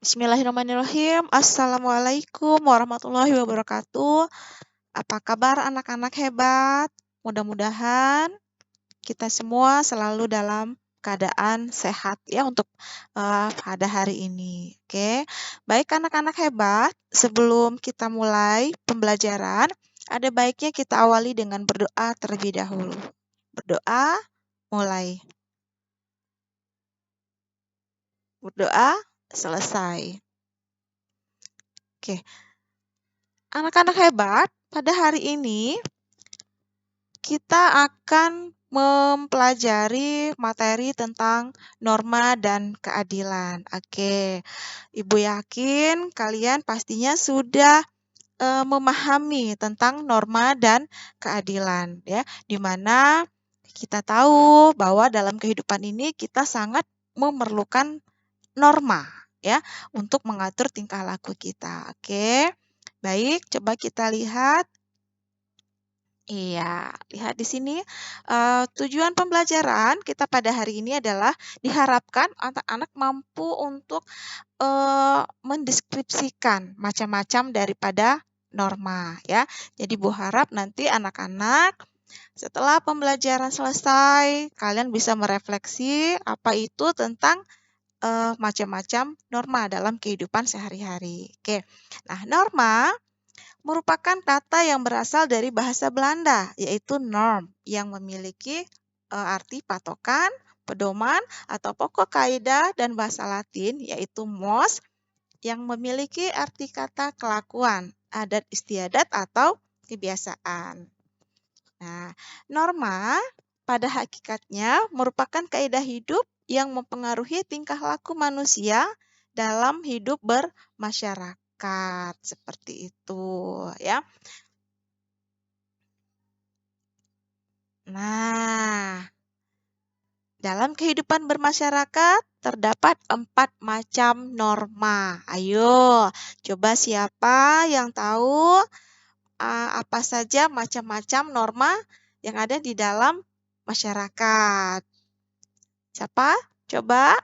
Bismillahirrahmanirrahim. Assalamualaikum warahmatullahi wabarakatuh. Apa kabar anak-anak hebat? Mudah-mudahan kita semua selalu dalam keadaan sehat ya untuk pada hari ini. Oke, baik anak-anak hebat. Sebelum kita mulai pembelajaran, ada baiknya kita awali dengan berdoa terlebih dahulu. Berdoa, mulai. Berdoa, selesai. Oke. Anak-anak hebat, pada hari ini kita akan mempelajari materi tentang norma dan keadilan. Oke, Ibu yakin kalian pastinya sudah memahami tentang norma dan keadilan ya, di mana kita tahu bahwa dalam kehidupan ini kita sangat memerlukan norma ya untuk mengatur tingkah laku kita. Oke. Baik, coba kita lihat. Iya, lihat di sini tujuan pembelajaran kita pada hari ini adalah diharapkan anak-anak mampu untuk mendeskripsikan macam-macam daripada norma ya. Jadi Bu harap nanti anak-anak setelah pembelajaran selesai kalian bisa merefleksi apa itu tentang macam-macam norma dalam kehidupan sehari-hari. Oke, nah norma merupakan kata yang berasal dari bahasa Belanda, yaitu norm, yang memiliki arti patokan, pedoman, atau pokok kaidah, dan bahasa Latin, yaitu mos, yang memiliki arti kata kelakuan, adat istiadat, atau kebiasaan. Nah, norma pada hakikatnya merupakan kaidah hidup yang mempengaruhi tingkah laku manusia dalam hidup bermasyarakat seperti itu ya. Nah, dalam kehidupan bermasyarakat terdapat 4 macam norma. Ayo, coba siapa yang tahu apa saja macam-macam norma yang ada di dalam masyarakat? Siapa? Coba.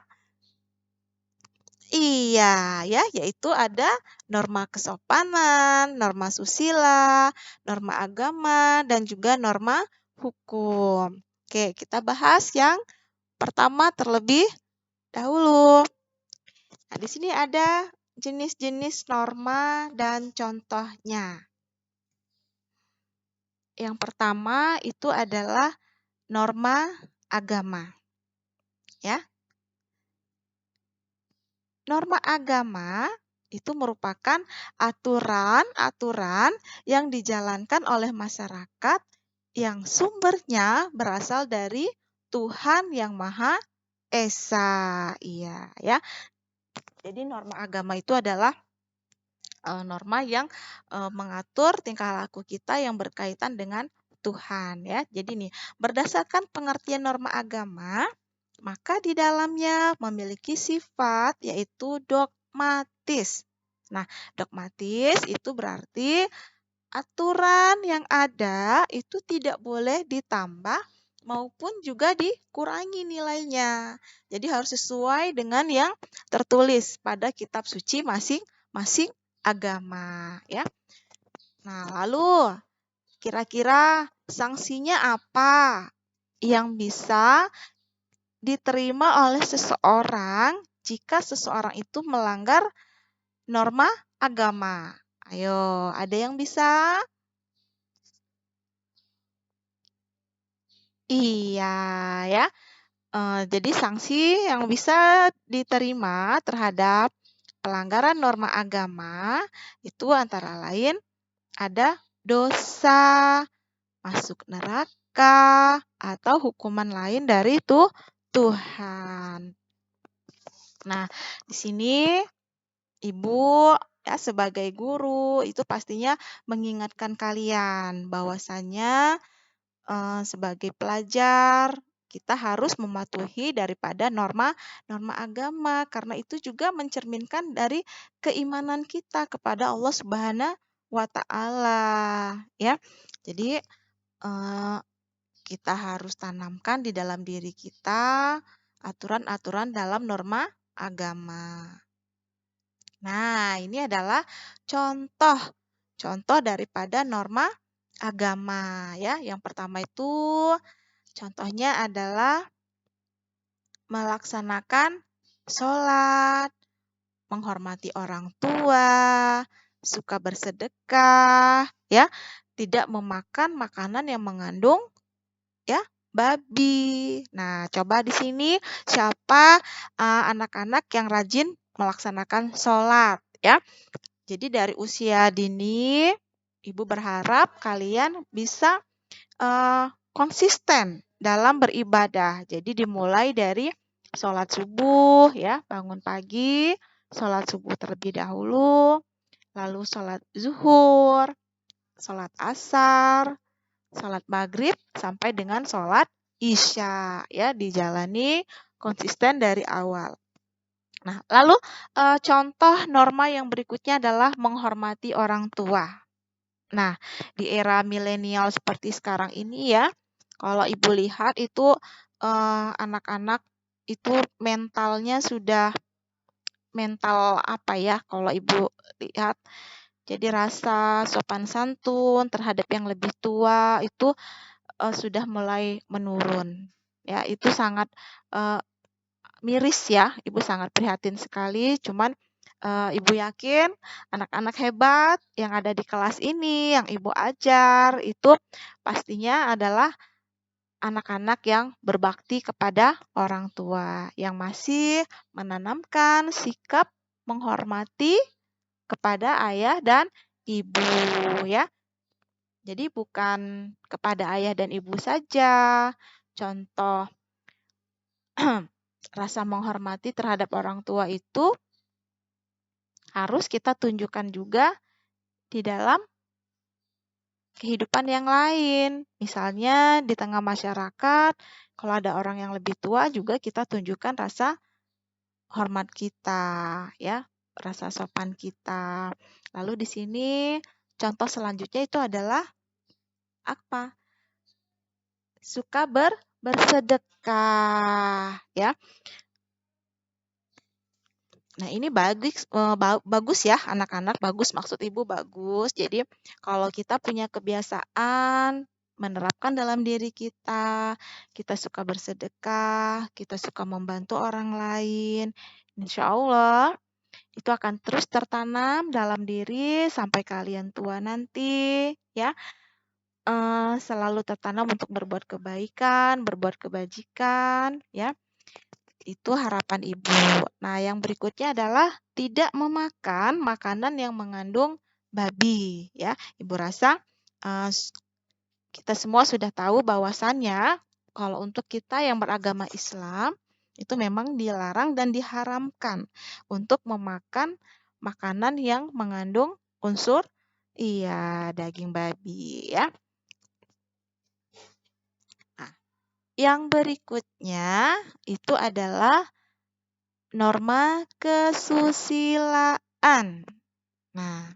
Iya, ya, yaitu ada norma kesopanan, norma susila, norma agama, dan juga norma hukum. Oke, kita bahas yang pertama terlebih dahulu. Nah, di sini ada jenis-jenis norma dan contohnya. Yang pertama itu adalah norma agama. Ya. Norma agama itu merupakan aturan-aturan yang dijalankan oleh masyarakat yang sumbernya berasal dari Tuhan Yang Maha Esa. Iya, ya. Jadi norma agama itu adalah norma yang mengatur tingkah laku kita yang berkaitan dengan Tuhan ya. Jadi nih, berdasarkan pengertian norma agama, maka di dalamnya memiliki sifat yaitu dogmatis. Nah, dogmatis itu berarti aturan yang ada itu tidak boleh ditambah maupun juga dikurangi nilainya. Jadi harus sesuai dengan yang tertulis pada kitab suci masing-masing agama ya. Nah, lalu kira-kira sanksinya apa yang bisa diterima oleh seseorang jika seseorang itu melanggar norma agama? Ayo, ada yang bisa? Iya, ya. Jadi sanksi yang bisa diterima terhadap pelanggaran norma agama itu antara lain ada dosa, masuk neraka, atau hukuman lain dari Tuhan. Nah, di sini Ibu ya sebagai guru itu pastinya mengingatkan kalian bahwasanya sebagai pelajar kita harus mematuhi daripada norma agama karena itu juga mencerminkan dari keimanan kita kepada Allah Subhanahu wa taala ya. Jadi kita harus tanamkan di dalam diri kita aturan-aturan dalam norma agama. Nah, ini adalah contoh daripada norma agama ya. Yang pertama itu contohnya adalah melaksanakan sholat, menghormati orang tua, suka bersedekah, ya, tidak memakan makanan yang mengandung ya babi. Nah, coba di sini siapa anak-anak yang rajin melaksanakan sholat ya. Jadi dari usia dini, Ibu berharap kalian bisa konsisten dalam beribadah. Jadi dimulai dari sholat subuh ya, bangun pagi, sholat subuh terlebih dahulu, lalu sholat zuhur, sholat asar, sholat maghrib, sampai dengan sholat isya ya, dijalani konsisten dari awal. Nah, lalu contoh norma yang berikutnya adalah menghormati orang tua. Nah, di era milenial seperti sekarang ini ya, kalau Ibu lihat itu anak-anak itu mentalnya sudah mental apa ya, kalau Ibu lihat. Jadi rasa sopan santun terhadap yang lebih tua itu sudah mulai menurun. Ya, itu sangat miris ya, Ibu sangat prihatin sekali. Cuman Ibu yakin anak-anak hebat yang ada di kelas ini, yang Ibu ajar, itu pastinya adalah anak-anak yang berbakti kepada orang tua, yang masih menanamkan sikap menghormati kepada ayah dan ibu ya. Jadi bukan kepada ayah dan ibu saja. Contoh rasa menghormati terhadap orang tua itu harus kita tunjukkan juga di dalam kehidupan yang lain. Misalnya di tengah masyarakat, kalau ada orang yang lebih tua juga kita tunjukkan rasa hormat kita, ya, rasa sopan kita. Lalu di sini contoh selanjutnya itu adalah apa? Suka bersedekah, ya. Nah, ini bagus ya anak-anak, bagus maksud Ibu bagus. Jadi kalau kita punya kebiasaan menerapkan dalam diri kita suka bersedekah, kita suka membantu orang lain, insya Allah itu akan terus tertanam dalam diri sampai kalian tua nanti, ya. Selalu tertanam untuk berbuat kebaikan, berbuat kebajikan, ya. Itu harapan Ibu. Nah, yang berikutnya adalah tidak memakan makanan yang mengandung babi, ya. Ibu rasa kita semua sudah tahu bahwasannya kalau untuk kita yang beragama Islam itu memang dilarang dan diharamkan untuk memakan makanan yang mengandung unsur daging babi, ya. Nah, yang berikutnya itu adalah norma kesusilaan. Nah,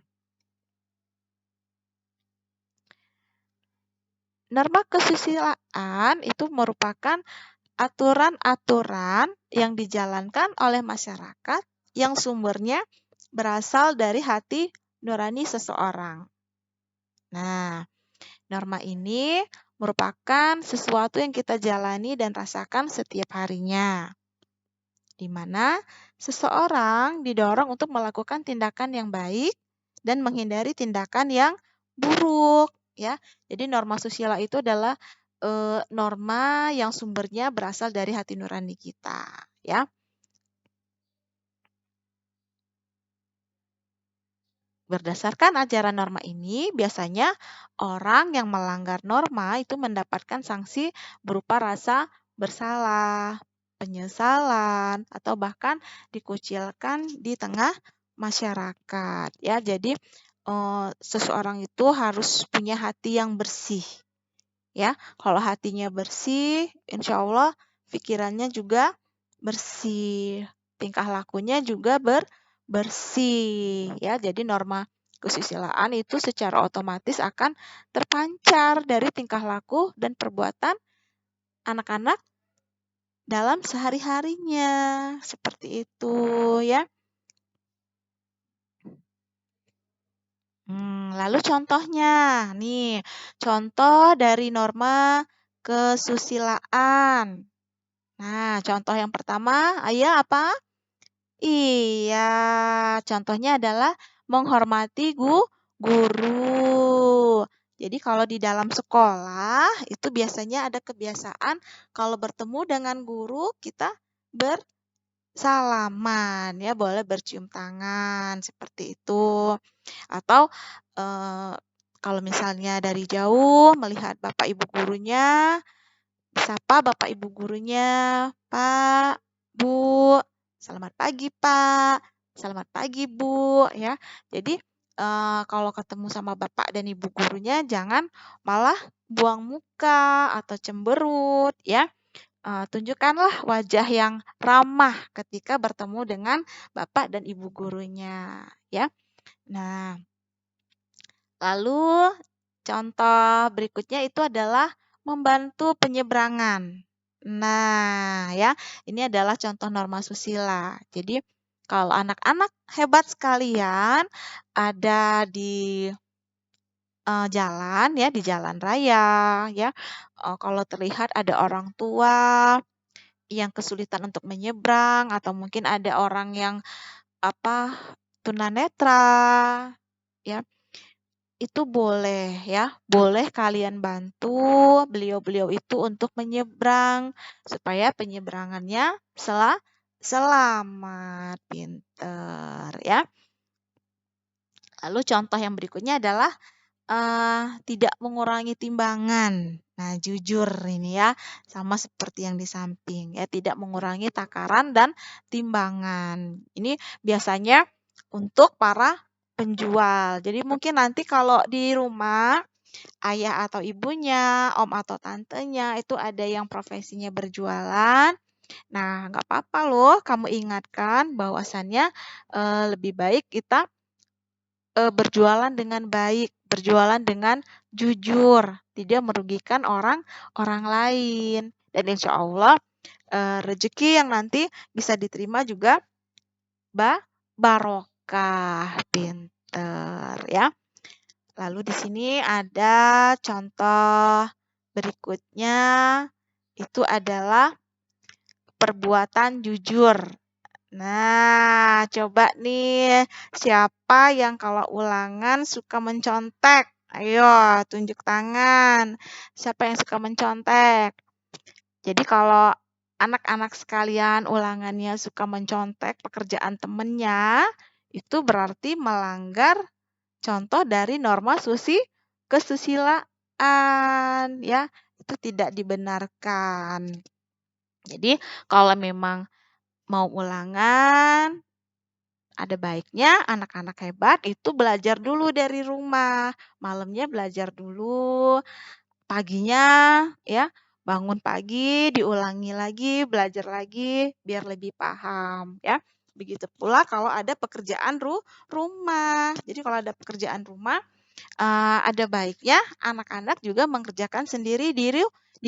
norma kesusilaan itu merupakan aturan-aturan yang dijalankan oleh masyarakat yang sumbernya berasal dari hati nurani seseorang. Nah, norma ini merupakan sesuatu yang kita jalani dan rasakan setiap harinya, di mana seseorang didorong untuk melakukan tindakan yang baik dan menghindari tindakan yang buruk, ya. Jadi norma susila itu adalah norma yang sumbernya berasal dari hati nurani kita, ya. Berdasarkan ajaran norma ini, biasanya orang yang melanggar norma itu mendapatkan sanksi berupa rasa bersalah, penyesalan, atau bahkan dikucilkan di tengah masyarakat. Ya, jadi seseorang itu harus punya hati yang bersih. Ya, kalau hatinya bersih, insya Allah pikirannya juga bersih, tingkah lakunya juga bersih. Ya, jadi norma kesusilaan itu secara otomatis akan terpancar dari tingkah laku dan perbuatan anak-anak dalam sehari-harinya. Seperti itu ya. Lalu contohnya, nih, contoh dari norma kesusilaan. Nah, contoh yang pertama, Ayah apa? Iya, contohnya adalah menghormati guru. Jadi kalau di dalam sekolah itu biasanya ada kebiasaan kalau bertemu dengan guru kita bersalaman ya, boleh bercium tangan seperti itu. Atau kalau misalnya dari jauh melihat bapak ibu gurunya, sapa bapak ibu gurunya, Pak, Bu, selamat pagi Pak, selamat pagi Bu, ya. Jadi kalau ketemu sama bapak dan ibu gurunya jangan malah buang muka atau cemberut, ya. Tunjukkanlah wajah yang ramah ketika bertemu dengan bapak dan ibu gurunya, ya. Nah, lalu contoh berikutnya itu adalah membantu penyeberangan. Nah, ya, ini adalah contoh norma susila. Jadi, kalau anak-anak hebat sekalian ada di jalan ya, di jalan raya ya, kalau terlihat ada orang tua yang kesulitan untuk menyeberang atau mungkin ada orang yang apa tunanetra ya, itu boleh ya, boleh kalian bantu beliau-beliau itu untuk menyeberang supaya penyeberangannya selamat, pinter ya. Lalu contoh yang berikutnya adalah tidak mengurangi timbangan. Nah, jujur ini ya, sama seperti yang di samping ya, tidak mengurangi takaran dan timbangan. Ini biasanya untuk para penjual. Jadi mungkin nanti kalau di rumah ayah atau ibunya, om atau tantenya itu ada yang profesinya berjualan. Nah, nggak apa-apa loh kamu ingatkan bahwasannya lebih baik kita berjualan dengan baik, berjualan dengan jujur, tidak merugikan orang lain. Dan insya Allah rezeki yang nanti bisa diterima juga barokah, pinter ya. Lalu di sini ada contoh berikutnya, itu adalah perbuatan jujur. Nah, coba nih, siapa yang kalau ulangan suka mencontek? Ayo, tunjuk tangan. Siapa yang suka mencontek? Jadi kalau anak-anak sekalian ulangannya suka mencontek pekerjaan temennya, itu berarti melanggar contoh dari norma kesusilaan, ya. Itu tidak dibenarkan. Jadi kalau memang mau ulangan, ada baiknya anak-anak hebat itu belajar dulu dari rumah, malamnya belajar dulu, paginya ya bangun pagi, diulangi lagi, belajar lagi biar lebih paham ya. Begitu pula kalau ada pekerjaan rumah. Jadi kalau ada pekerjaan rumah, ada baiknya anak-anak juga mengerjakan sendiri di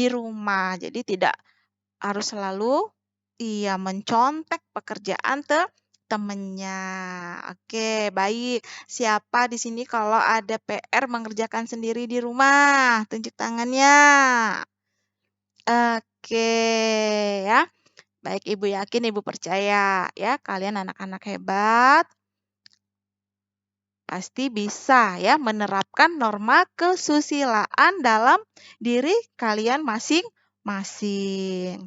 rumah. Jadi tidak harus selalu mencontek pekerjaan temennya. Oke, baik. Siapa di sini kalau ada PR mengerjakan sendiri di rumah? Tunjuk tangannya. Oke, ya. Baik, Ibu yakin, Ibu percaya ya, kalian anak-anak hebat pasti bisa ya menerapkan norma kesusilaan dalam diri kalian masing-masing.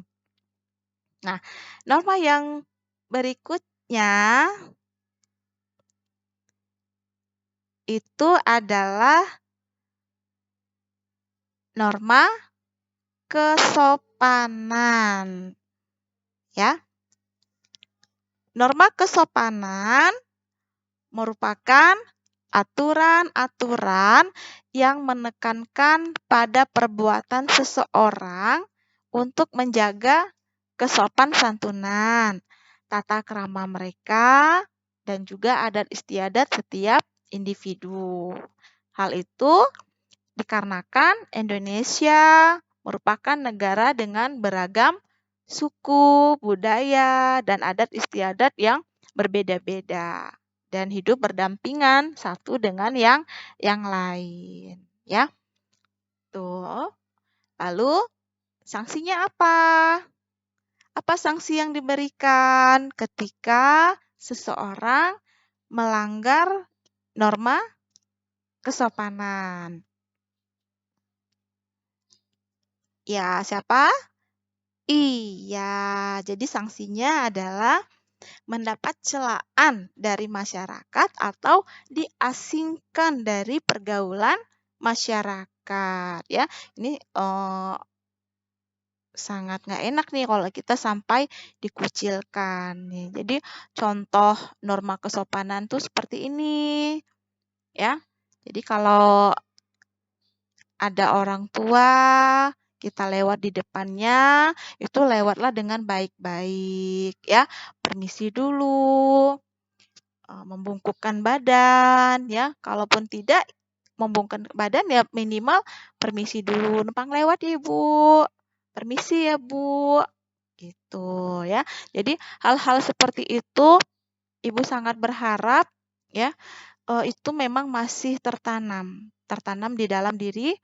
Nah, norma yang berikutnya itu adalah norma kesopanan. Ya. Norma kesopanan merupakan aturan-aturan yang menekankan pada perbuatan seseorang untuk menjaga kesopan santunan, tata krama mereka, dan juga adat istiadat setiap individu. Hal itu dikarenakan Indonesia merupakan negara dengan beragam suku, budaya, dan adat istiadat yang berbeda-beda. dan hidup berdampingan satu dengan yang lain, ya. Tuh. Lalu sanksinya apa? Apa sanksi yang diberikan ketika seseorang melanggar norma kesopanan? Ya, siapa? Iya, jadi sanksinya adalah mendapat celaan dari masyarakat atau diasingkan dari pergaulan masyarakat, ya. Ini sangat nggak enak nih kalau kita sampai dikucilkan nih. Jadi contoh norma kesopanan tuh seperti ini, ya. Jadi kalau ada orang tua, kita lewat di depannya, itu lewatlah dengan baik-baik, ya. Permisi dulu, membungkukkan badan, ya. Kalaupun tidak membungkukkan badan, ya minimal permisi dulu, "Numpang lewat ya, Bu. Permisi ya, Bu." Gitu, ya. Jadi hal-hal seperti itu Ibu sangat berharap, ya, itu memang masih tertanam di dalam diri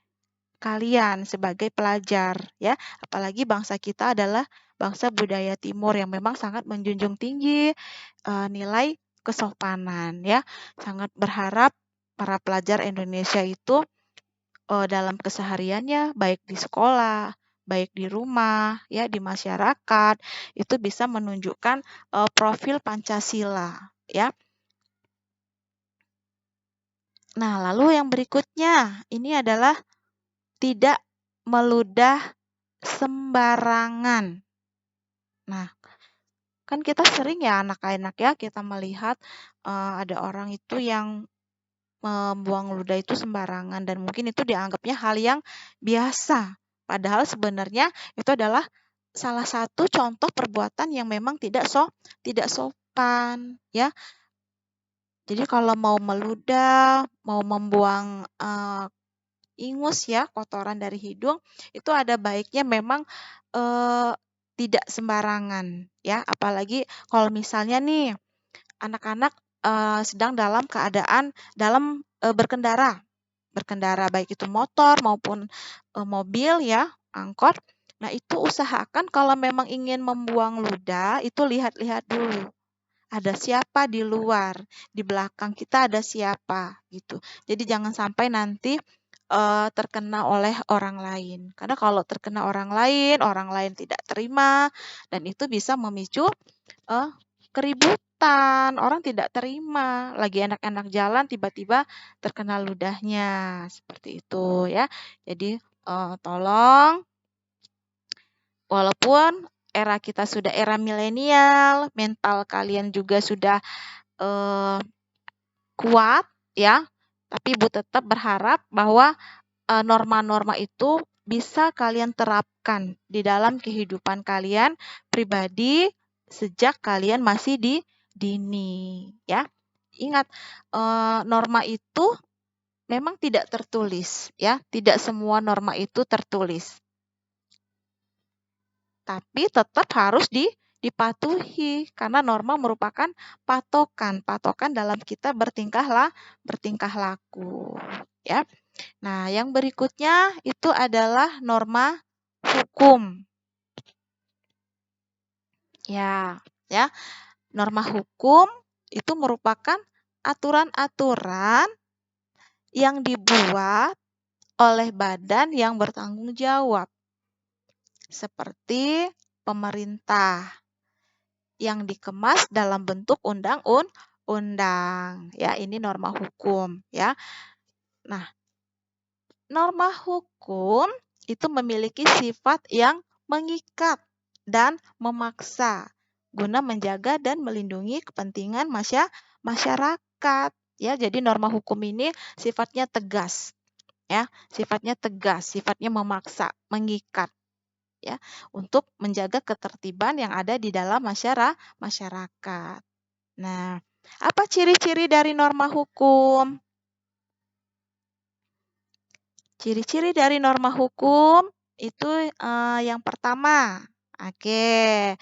kalian sebagai pelajar, ya. Apalagi bangsa kita adalah bangsa budaya timur yang memang sangat menjunjung tinggi nilai kesopanan, ya. Sangat berharap para pelajar Indonesia itu dalam kesehariannya baik di sekolah, baik di rumah, ya, di masyarakat, itu bisa menunjukkan profil Pancasila, ya. Nah, lalu yang berikutnya ini adalah tidak meludah sembarangan. Nah, kan kita sering ya anak-anak ya kita melihat ada orang itu yang membuang ludah itu sembarangan dan mungkin itu dianggapnya hal yang biasa. Padahal sebenarnya itu adalah salah satu contoh perbuatan yang memang tidak sopan, ya. Jadi kalau mau meludah, mau membuang ingus ya, kotoran dari hidung, itu ada baiknya memang eh, tidak sembarangan, ya. Apalagi kalau misalnya nih anak-anak sedang dalam keadaan berkendara, baik itu motor maupun mobil ya, angkot. Nah, itu usahakan kalau memang ingin membuang ludah, itu lihat-lihat dulu. Ada siapa di luar, di belakang kita ada siapa gitu. Jadi jangan sampai nanti terkena oleh orang lain. Karena kalau terkena orang lain tidak terima dan itu bisa memicu keributan. Orang tidak terima, lagi enak-enak jalan tiba-tiba terkena ludahnya, seperti itu ya. Jadi tolong walaupun era kita sudah era milenial, mental kalian juga sudah eh, kuat ya, tapi Ibu tetap berharap bahwa norma-norma itu bisa kalian terapkan di dalam kehidupan kalian pribadi sejak kalian masih di dini ya. Ingat norma itu memang tidak tertulis ya, tidak semua norma itu tertulis. Tapi tetap harus dipatuhi karena norma merupakan patokan dalam kita bertingkah laku ya. Nah, yang berikutnya itu adalah norma hukum. Ya. Norma hukum itu merupakan aturan-aturan yang dibuat oleh badan yang bertanggung jawab. Seperti pemerintah yang dikemas dalam bentuk undang-undang. Ya, ini norma hukum ya. Nah, norma hukum itu memiliki sifat yang mengikat dan memaksa guna menjaga dan melindungi kepentingan masyarakat. Ya, jadi norma hukum ini sifatnya tegas, ya, sifatnya memaksa, mengikat, ya, untuk menjaga ketertiban yang ada di dalam masyarakat. Nah, apa ciri-ciri dari norma hukum? Ciri-ciri dari norma hukum itu yang pertama. Oke.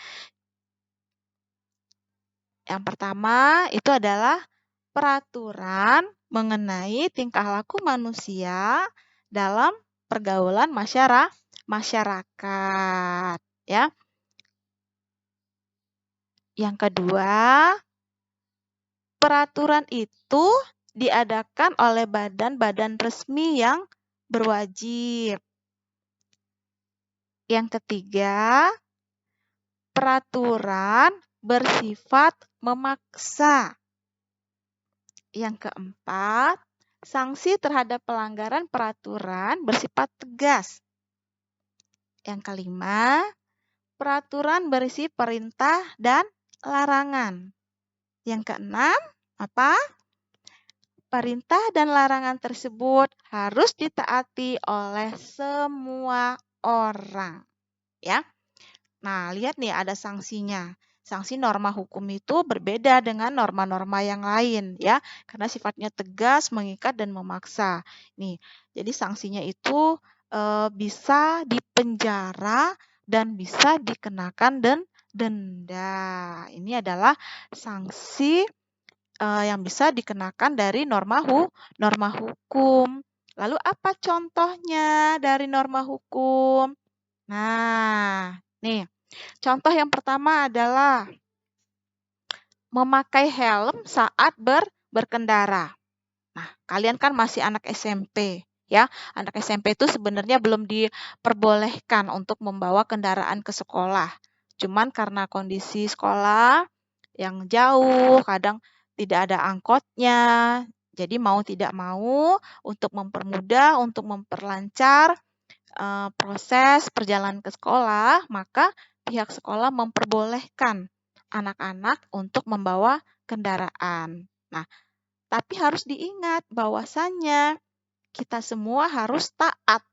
Yang pertama itu adalah peraturan mengenai tingkah laku manusia dalam pergaulan masyarakat, ya. Yang kedua, peraturan itu diadakan oleh badan-badan resmi yang berwajib. Yang ketiga, peraturan bersifat memaksa. Yang keempat, sanksi terhadap pelanggaran peraturan bersifat tegas. Yang kelima, peraturan berisi perintah dan larangan. Yang keenam, apa? Perintah dan larangan tersebut harus ditaati oleh semua orang, ya. Nah, lihat nih ada sanksinya. Sanksi norma hukum itu berbeda dengan norma-norma yang lain, ya, karena sifatnya tegas, mengikat, dan memaksa. Nih, jadi sanksinya itu bisa dipenjara dan bisa dikenakan denda. Ini adalah sanksi yang bisa dikenakan dari norma hukum. Lalu apa contohnya dari norma hukum? Nah, nih. Contoh yang pertama adalah memakai helm saat berkendara. Nah, kalian kan masih anak SMP, ya. Anak SMP itu sebenarnya belum diperbolehkan untuk membawa kendaraan ke sekolah. Cuman karena kondisi sekolah yang jauh, kadang tidak ada angkotnya. Jadi mau tidak mau untuk mempermudah, untuk memperlancar proses perjalanan ke sekolah, maka pihak sekolah memperbolehkan anak-anak untuk membawa kendaraan. Nah, tapi harus diingat bahwasannya kita semua harus taat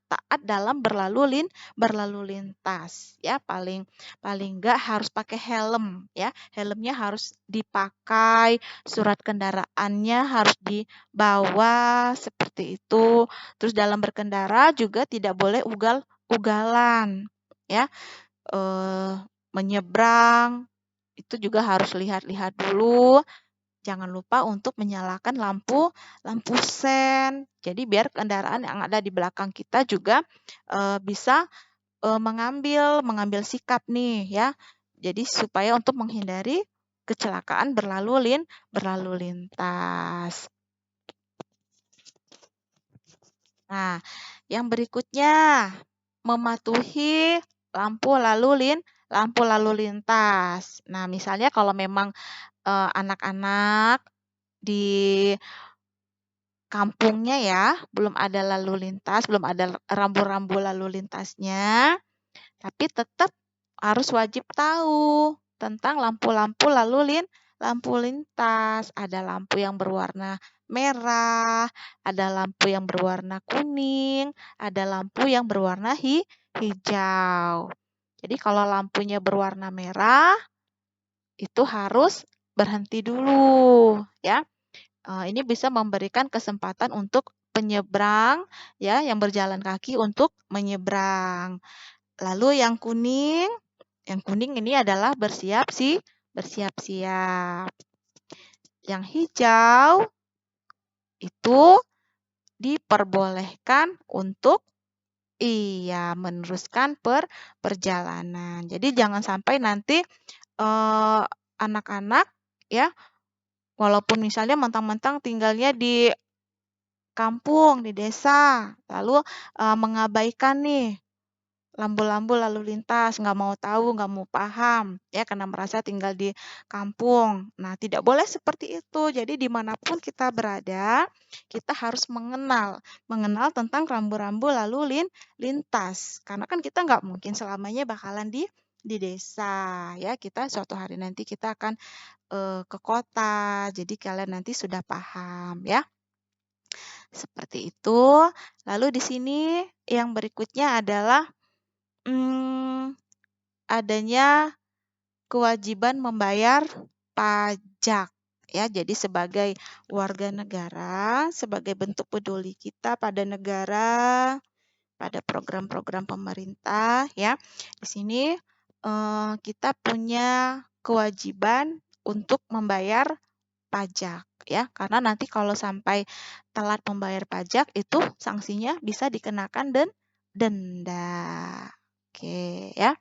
dalam berlalu lintas, ya. Paling enggak harus pakai helm, ya. Helmnya harus dipakai, surat kendaraannya harus dibawa seperti itu. Terus dalam berkendara juga tidak boleh ugal-ugalan, ya. Menyeberang itu juga harus lihat-lihat dulu. Jangan lupa untuk menyalakan lampu sen. Jadi biar kendaraan yang ada di belakang kita juga bisa mengambil sikap nih, ya. Jadi supaya untuk menghindari kecelakaan berlalu lintas. Nah, yang berikutnya mematuhi lampu lalu lintas. Nah, misalnya kalau memang anak-anak di kampungnya, ya, belum ada lalu lintas, belum ada rambu-rambu lalu lintasnya, tapi tetap harus wajib tahu tentang lampu-lampu lampu lintas. Ada lampu yang berwarna merah, ada lampu yang berwarna kuning, ada lampu yang berwarna hijau. Jadi kalau lampunya berwarna merah, itu harus berhenti dulu, ya. Ini bisa memberikan kesempatan untuk penyeberang, ya, yang berjalan kaki untuk menyeberang. Lalu yang kuning ini adalah bersiap-siap. Yang hijau itu diperbolehkan untuk meneruskan perjalanan. Jadi jangan sampai nanti anak-anak, ya, walaupun misalnya mentang-mentang tinggalnya di kampung, di desa, lalu mengabaikan nih lampu-lampu lalu lintas, nggak mau tahu, nggak mau paham, ya, karena merasa tinggal di kampung. Nah, tidak boleh seperti itu. Jadi dimanapun kita berada, kita harus mengenal tentang rambu-rambu lalu lintas. Karena kan kita nggak mungkin selamanya bakalan di desa, ya. Kita suatu hari nanti kita akan ke kota. Jadi kalian nanti sudah paham, ya. Seperti itu. Lalu di sini yang berikutnya adalah adanya kewajiban membayar pajak, ya. Jadi sebagai warga negara, sebagai bentuk peduli kita pada negara, pada program-program pemerintah, ya. Di sini kita punya kewajiban untuk membayar pajak. ya, karena nanti kalau sampai telat membayar pajak itu sanksinya bisa dikenakan denda. Oke, ya.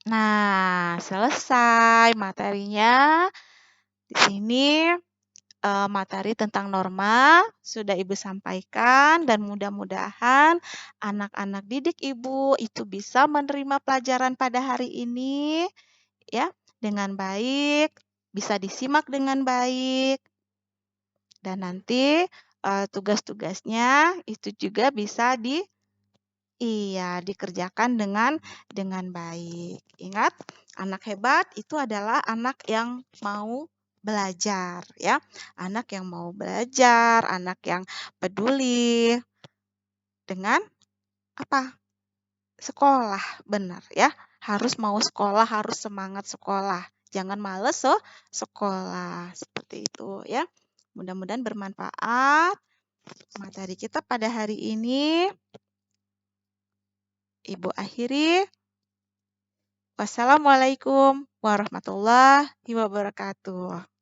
Nah, selesai materinya. Di sini materi tentang norma sudah Ibu sampaikan dan mudah-mudahan anak-anak didik Ibu itu bisa menerima pelajaran pada hari ini ya dengan baik, bisa disimak dengan baik dan nanti tugas-tugasnya itu juga bisa dikerjakan dengan baik. Ingat, anak hebat itu adalah anak yang mau belajar ya. Anak yang mau belajar, anak yang peduli dengan apa? Sekolah, benar ya. Harus mau sekolah, harus semangat sekolah. Jangan males sekolah. Seperti itu ya. Mudah-mudahan bermanfaat materi kita pada hari ini. Ibu akhiri. Wassalamualaikum warahmatullahi wabarakatuh.